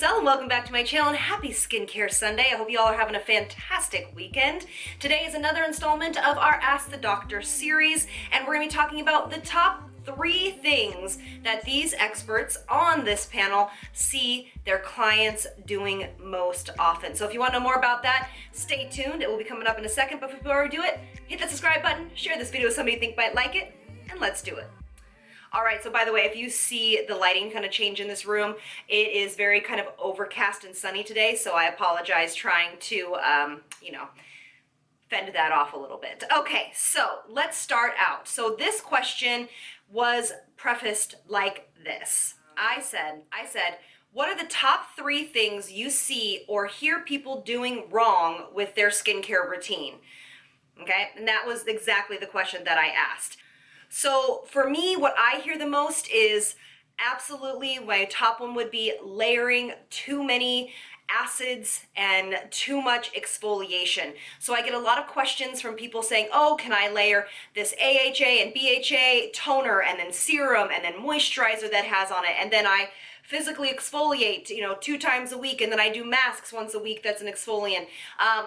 it's Elle and welcome back to my channel and happy Skincare Sunday. I hope you all are having a fantastic weekend. Today is another installment of our Ask the Doctor series, and we're going to be talking about the top 3 things that these experts on this panel see their clients doing most often. So if you want to know more about that, stay tuned. It will be coming up in a second, but before we do it, hit that subscribe button, share this video with somebody you think might like it, and let's do it. All right, so by the way, if you see the lighting kind of change in this room, it is very kind of overcast and sunny today, so I apologize trying to, fend that off a little bit. Okay, so let's start out. So this question was prefaced like this. I said, what are the top 3 things you see or hear people doing wrong with their skincare routine? Okay, and that was exactly the question that I asked. So for me, what I hear the most is absolutely, my top one would be layering too many acids and too much exfoliation. So I get a lot of questions from people saying, oh, can I layer this AHA and BHA toner and then serum and then moisturizer that has on it, and then I physically exfoliate, 2 times a week, and then I do masks once a week that's an exfoliant.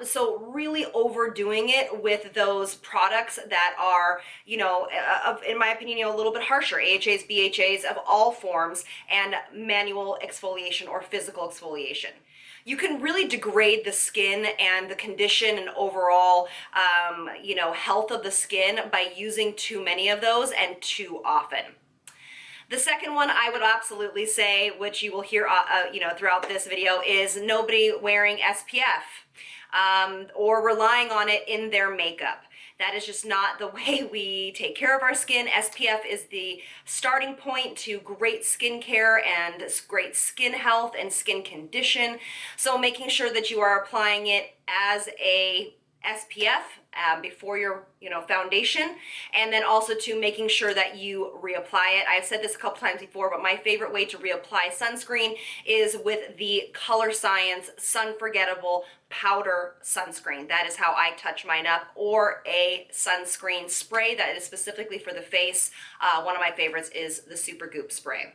So really overdoing it with those products that are, in my opinion, a little bit harsher, AHAs, BHAs of all forms, and manual exfoliation or physical exfoliation. You can really degrade the skin and the condition and overall, health of the skin by using too many of those and too often. The second one I would absolutely say, which you will hear throughout this video, is nobody wearing SPF or relying on it in their makeup. That is just not the way we take care of our skin. SPF is the starting point to great skincare and great skin health and skin condition. So making sure that you are applying it as a SPF before your foundation, and then also to making sure that you reapply it. I've said this a couple times before, but my favorite way to reapply sunscreen is with the Colorescience Sun Forgettable powder sunscreen. That is how I touch mine up, or a sunscreen spray that is specifically for the face. One of my favorites is the SUPERGOOP spray.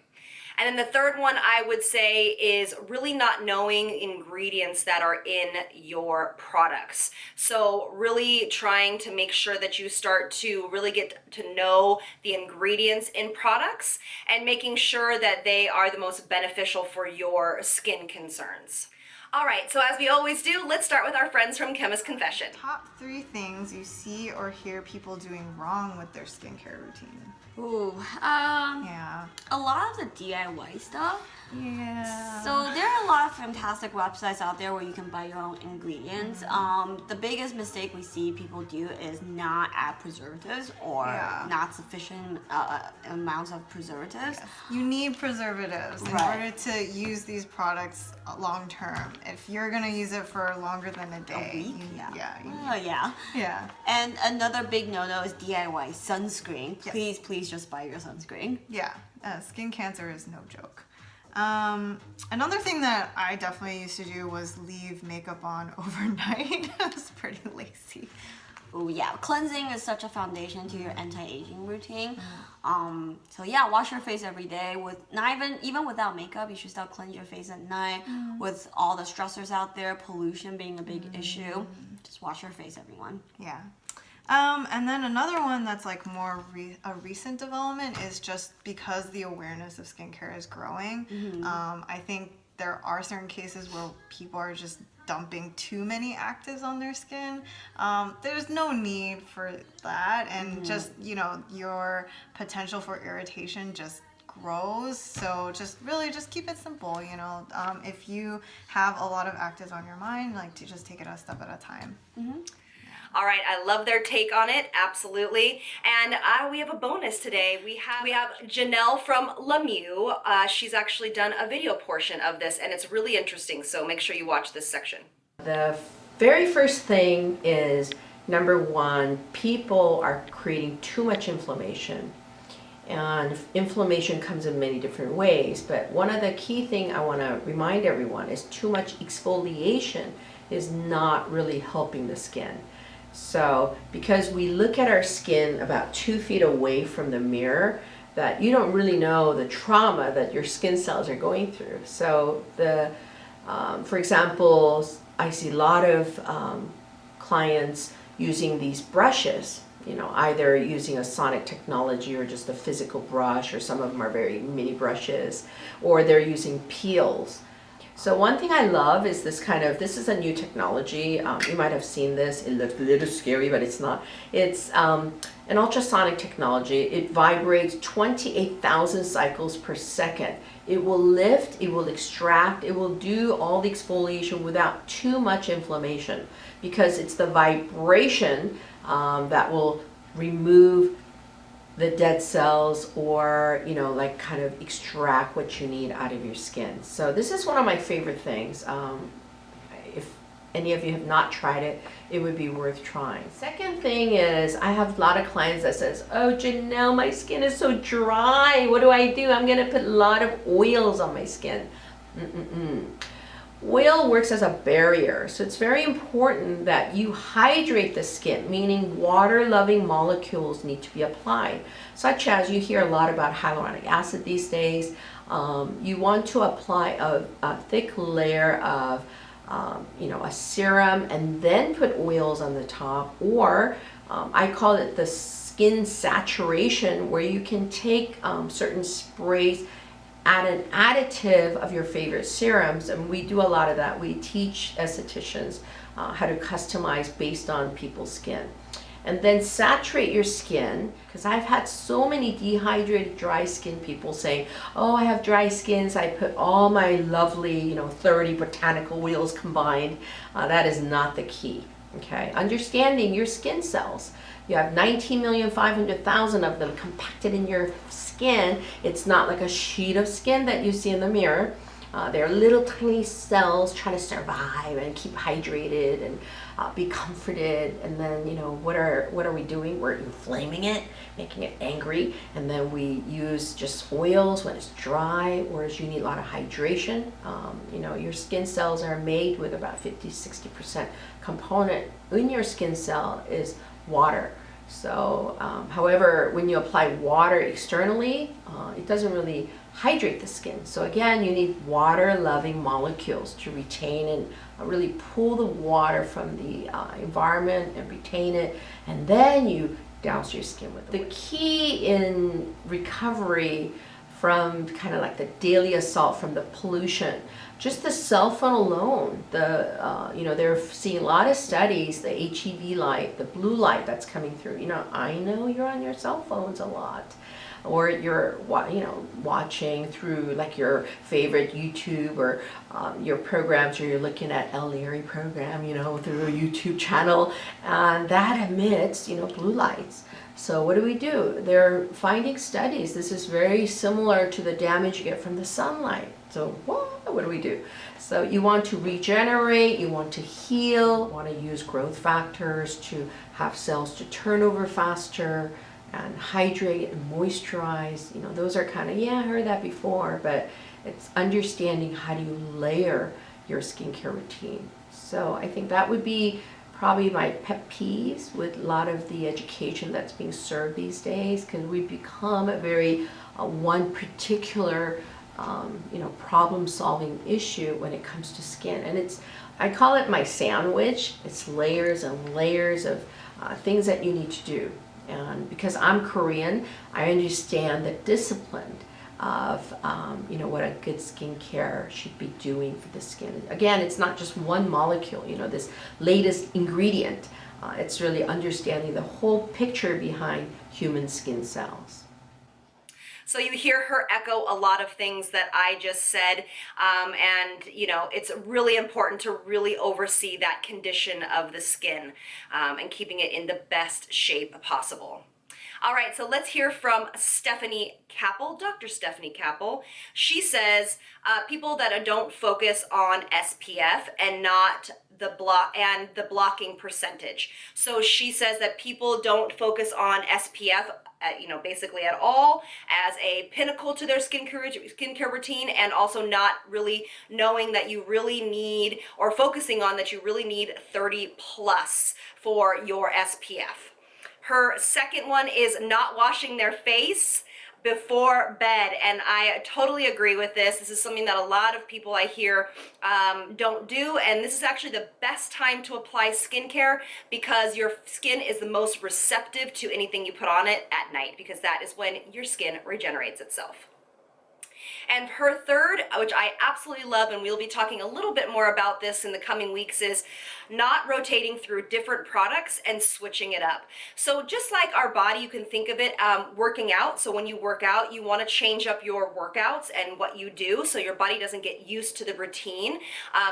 And then the third one I would say is really not knowing ingredients that are in your products. So really trying to make sure that you start to really get to know the ingredients in products and making sure that they are the most beneficial for your skin concerns. All right, so as we always do, let's start with our friends from Chemists Confession. Top 3 things you see or hear people doing wrong with their skincare routine. Ooh, Yeah. a lot of the DIY stuff. Yeah. So there are a lot of fantastic websites out there where you can buy your own ingredients. The biggest mistake we see people do is not add preservatives or not sufficient amounts of preservatives. Yes. You need preservatives in order to use these products long term. If you're gonna use it for longer than a day, week? Yeah. And another big no-no is DIY sunscreen. Please just buy your sunscreen. Yeah. Skin cancer is no joke. Another thing that I definitely used to do was leave makeup on overnight. I was pretty lazy. Oh yeah, cleansing is such a foundation to your anti-aging routine. So yeah, wash your face every day with even without makeup. You should still cleanse your face at night. With all the stressors out there, pollution being a big issue, just wash your face, everyone. Yeah. And then another one that's like more a recent development is just because the awareness of skincare is growing. I think there are certain cases where people are just dumping too many actives on their skin. There's no need for that, and just your potential for irritation just grows. So just keep it simple. If you have a lot of actives on your mind, like to just take it a step at a time. All right, I love their take on it, absolutely. And we have a bonus today. We have Janelle from Lemieux. She's actually done a video portion of this, and it's really interesting, so make sure you watch this section. The very first thing is, number 1, people are creating too much inflammation. And inflammation comes in many different ways, but one of the key thing I want to remind everyone is too much exfoliation is not really helping the skin. So because we look at our skin about 2 feet away from the mirror, that you don't really know the trauma that your skin cells are going through. So the For example, I see a lot of clients using these brushes, either using a sonic technology or just a physical brush, or some of them are very mini brushes, or they're using peels. So one thing I love is this is a new technology. You might have seen this. It looks a little scary, but it's not. It's an ultrasonic technology. It vibrates 28,000 cycles per second. It will lift, it will extract, it will do all the exfoliation without too much inflammation, because it's the vibration that will remove the dead cells, or like kind of extract what you need out of your skin. So this is one of my favorite things. If any of you have not tried it, it would be worth trying. Second thing is, I have a lot of clients that says, oh Janelle, my skin is so dry, what do I do? I'm gonna put a lot of oils on my skin. Oil works as a barrier, so it's very important that you hydrate the skin, meaning water-loving molecules need to be applied, such as you hear a lot about hyaluronic acid these days. You want to apply a thick layer of a serum and then put oils on the top, or I call it the skin saturation, where you can take certain sprays, add an additive of your favorite serums, and we do a lot of that. We teach estheticians how to customize based on people's skin. And then saturate your skin, because I've had so many dehydrated, dry skin people saying, oh, I have dry skin, so I put all my lovely 30 botanical oils combined. That is not the key, okay? Understanding your skin cells. You have 19,500,000 of them compacted in your skin. It's not like a sheet of skin that you see in the mirror. They're little tiny cells trying to survive and keep hydrated and be comforted. And then what are we doing? We're inflaming it, making it angry, and then we use just oils when it's dry, whereas you need a lot of hydration. Your skin cells are made with about 50-60% component in your skin cell is water. So however, when you apply water externally, it doesn't really hydrate the skin. So again, you need water-loving molecules to retain and really pull the water from the environment and retain it, and then you douse your skin with it. The key in recovery from kind of like the daily assault from the pollution, just the cell phone alone, they're seeing a lot of studies, the HEV light, the blue light that's coming through. I know you're on your cell phones a lot, or you're watching through like your favorite YouTube, or your programs, or you're looking at Elle Leary program, through a YouTube channel, and that emits, blue lights. So what do? They're finding studies. This is very similar to the damage you get from the sunlight. So what do? So you want to regenerate, you want to heal, you want to use growth factors to have cells to turn over faster and hydrate and moisturize. Those are kind of, I heard that before, but it's understanding how do you layer your skincare routine. So I think that would be probably my pet peeves with a lot of the education that's being served these days, because we've become a very one particular problem-solving issue when it comes to skin. And I call it my sandwich. It's layers and layers of things that you need to do. And because I'm Korean, I understand the discipline of what a good skincare should be doing for the skin. Again, it's not just one molecule, this latest ingredient. It's really understanding the whole picture behind human skin cells. So you hear her echo a lot of things that I just said, and it's really important to really oversee that condition of the skin and keeping it in the best shape possible. All right, so let's hear from Stephanie Kapil, Dr. Stephanie Kapil. She says people that don't focus on SPF and not the blocking percentage. So she says that people don't focus on SPF basically at all as a pinnacle to their skincare routine, and also not really knowing that you really need, or focusing on that you really need 30 plus for your SPF. Her second one is not washing their face. before bed, and I totally agree with this. This is something that a lot of people I hear don't do, and this is actually the best time to apply skincare because your skin is the most receptive to anything you put on it at night, because that is when your skin regenerates itself. And her third, which I absolutely love, and we'll be talking a little bit more about this in the coming weeks, is not rotating through different products and switching it up. So just like our body, you can think of it working out. So when you work out, you want to change up your workouts and what you do so your body doesn't get used to the routine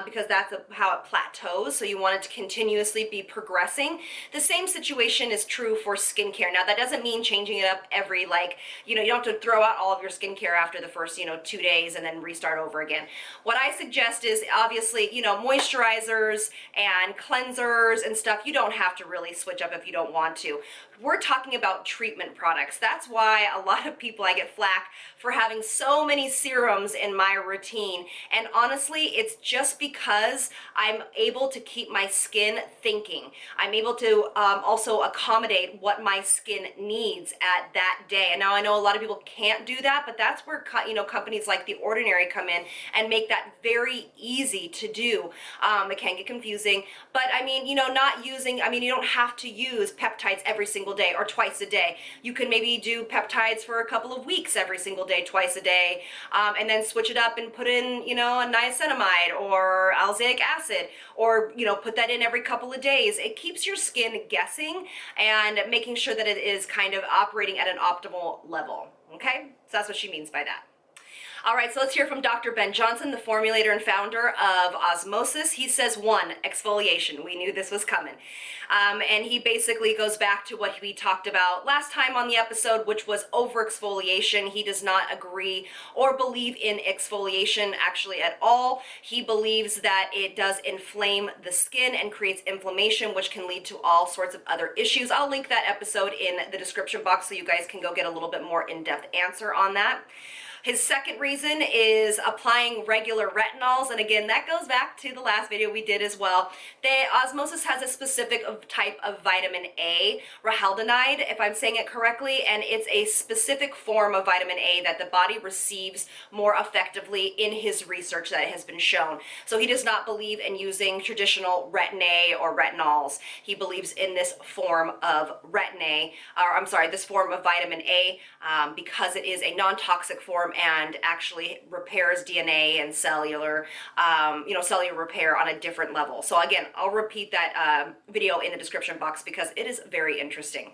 because that's how it plateaus. So you want it to continuously be progressing. The same situation is true for skincare. Now that doesn't mean changing it up every, like, you don't have to throw out all of your skincare after the first 2 days and then restart over again. What I suggest is obviously moisturizers and cleansers and stuff. You don't have to really switch up if you don't want to. We're talking about treatment products. That's why a lot of people, I get flack for having so many serums in my routine. And honestly, it's just because I'm able to keep my skin thinking. I'm able to also accommodate what my skin needs at that day. And now I know a lot of people can't do that, but that's where companies like The Ordinary come in and make that very easy to do. It can get confusing, but I mean, not using, you don't have to use peptides every single day or twice a day. You can maybe do peptides for a couple of weeks every single day, twice a day, and then switch it up and put in, a niacinamide or alzaic acid, or, put that in every couple of days. It keeps your skin guessing and making sure that it is kind of operating at an optimal level. Okay, so that's what she means by that. All right, so let's hear from Dr. Ben Jonson, the formulator and founder of Osmosis. He says 1, exfoliation. We knew this was coming. And he basically goes back to what we talked about last time on the episode, which was over-exfoliation. He does not agree or believe in exfoliation actually at all. He believes that it does inflame the skin and creates inflammation, which can lead to all sorts of other issues. I'll link that episode in the description box so you guys can go get a little bit more in-depth answer on that. His second reason is applying regular retinols, and again, that goes back to the last video we did as well. Osmosis has a specific type of vitamin A, ralhaldonide, if I'm saying it correctly, and it's a specific form of vitamin A that the body receives more effectively in his research that has been shown. So he does not believe in using traditional retin-A or retinols. He believes in this form of this form of vitamin A because it is a non-toxic form and actually repairs DNA and cellular repair on a different level. So again, I'll repeat that video in the description box because it is very interesting.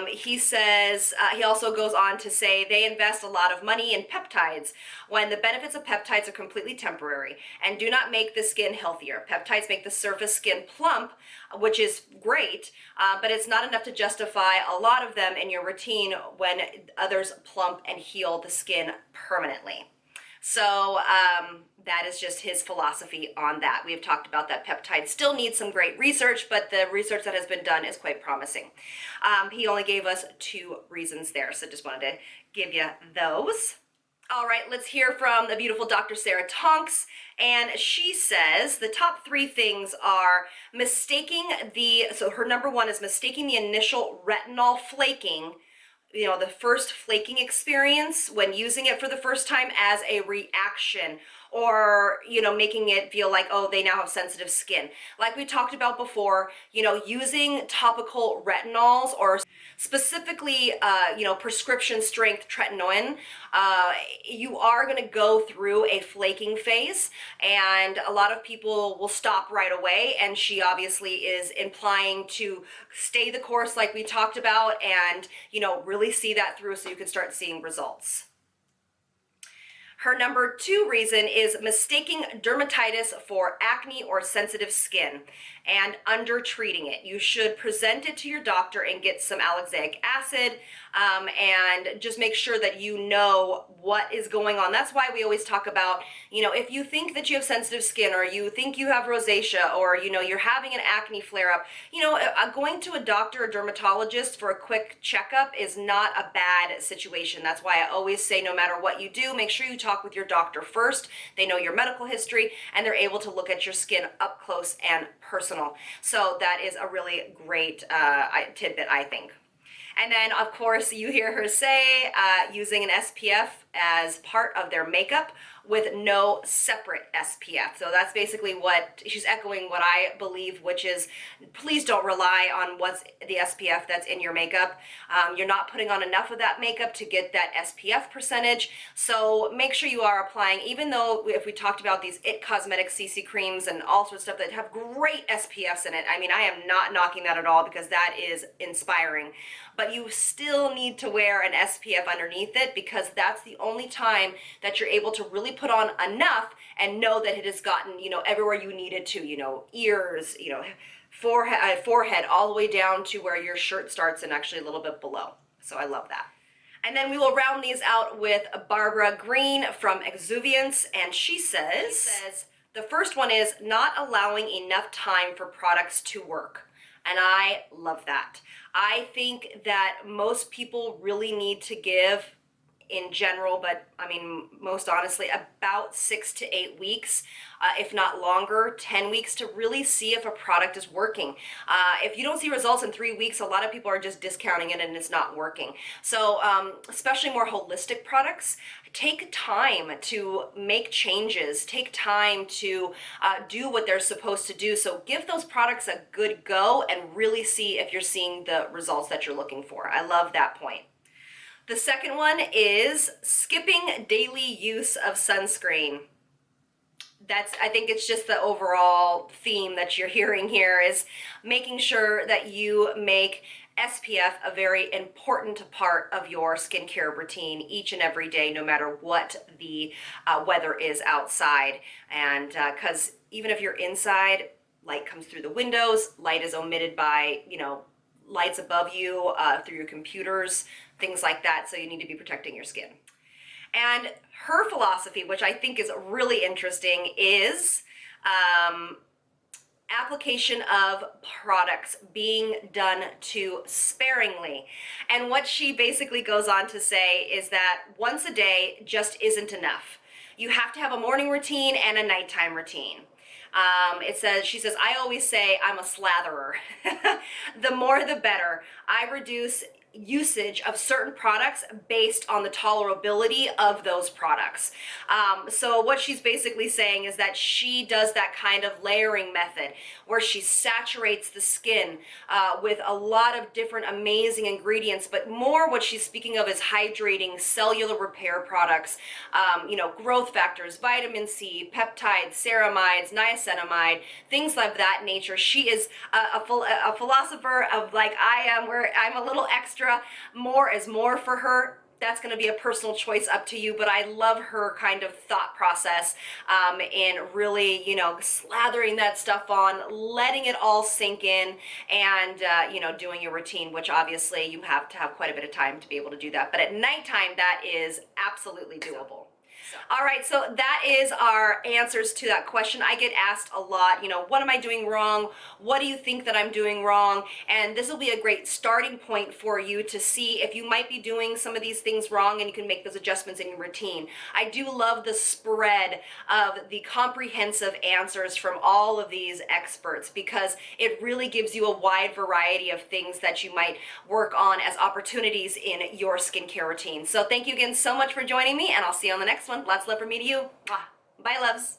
He says, he also goes on to say they invest a lot of money in peptides when the benefits of peptides are completely temporary and do not make the skin healthier. Peptides make the surface skin plump, which is great, but it's not enough to justify a lot of them in your routine when others plump and heal the skin permanently. So that is just his philosophy on that. We have talked about that peptide still needs some great research, but the research that has been done is quite promising. He only gave us 2 reasons there, so just wanted to give you those. All right, let's hear from the beautiful Dr. Sarah Tonks, and she says the top 3 things are so her number 1 is mistaking the initial retinol flaking, the first flaking experience when using it for the first time as a reaction, or making it feel like, oh, they now have sensitive skin. Like we talked about before, using topical retinols or specifically prescription strength tretinoin, you are going to go through a flaking phase, and a lot of people will stop right away, and she obviously is implying to stay the course like we talked about and really see that through so you can start seeing results. Her number 2 reason is mistaking dermatitis for acne or sensitive skin and under-treating it. You should present it to your doctor and get some alzaic acid and just make sure that you know what is going on. That's why we always talk about, if you think that you have sensitive skin or you think you have rosacea or, you're having an acne flare-up, going to a doctor or dermatologist for a quick checkup is not a bad situation. That's why I always say no matter what you do, make sure you talk with your doctor first. They know your medical history and they're able to look at your skin up close and personal. So that is a really great tidbit, I think. And then, of course, you hear her say using an SPF as part of their makeup with no separate SPF. So that's basically what she's echoing what I believe, which is please don't rely on what's the SPF that's in your makeup. You're not putting on enough of that makeup to get that SPF percentage. So make sure you are applying, even though if we talked about these IT Cosmetics CC creams and all sorts of stuff that have great SPFs in it. I mean, I am not knocking that at all because that is inspiring. But you still need to wear an SPF underneath it because that's the only time that you're able to really put on enough and know that it has gotten, you know, everywhere you need it to, you know, ears, you know, forehead all the way down to where your shirt starts and actually a little bit below. So I love that. And then we will round these out with Barabra Green from Exuviance, and she says, the first one is not allowing enough time for products to work. And I love that. I think that most people really need to give, in general, but I mean, most honestly, about 6 to 8 weeks, if not longer, 10 weeks to really see if a product is working. If you don't see results in 3 weeks, a lot of people are just discounting it and it's not working. So especially more holistic products, take time to make changes, take time to do what they're supposed to do. So give those products a good go and really see if you're seeing the results that you're looking for. I love that point. The second one is skipping daily use of sunscreen. I think it's just the overall theme that you're hearing here is making sure that you make SPF a very important part of your skincare routine each and every day, no matter what the weather is outside. And because even if you're inside, light comes through the windows, light is omitted by, you know, lights above you through your computers, things like that. So you need to be protecting your skin. And her philosophy, which I think is really interesting, is application of products being done too sparingly. And what she basically goes on to say is that once a day just isn't enough. You have to have a morning routine and a nighttime routine. She says, I always say I'm a slatherer. The more the better. I reduce usage of certain products based on the tolerability of those products. So what she's basically saying is that she does that kind of layering method where she saturates the skin with a lot of different amazing ingredients, but more what she's speaking of is hydrating cellular repair products, you know, growth factors, vitamin C, peptides, ceramides, niacinamide, things of that nature. She is a philosopher of like I am, where I'm a little extra. More is more for her. That's going to be a personal choice up to you, but I love her kind of thought process in really, you know, slathering that stuff on, letting it all sink in, and, you know, doing your routine, which obviously you have to have quite a bit of time to be able to do that. But at nighttime, that is absolutely doable. All right, so that is our answers to that question. I get asked a lot, you know, what am I doing wrong? What do you think that I'm doing wrong? And this will be a great starting point for you to see if you might be doing some of these things wrong, and you can make those adjustments in your routine. I do love the spread of the comprehensive answers from all of these experts because it really gives you a wide variety of things that you might work on as opportunities in your skincare routine. So thank you again so much for joining me, and I'll see you on the next one. Lots of love from me to you. Bye, loves.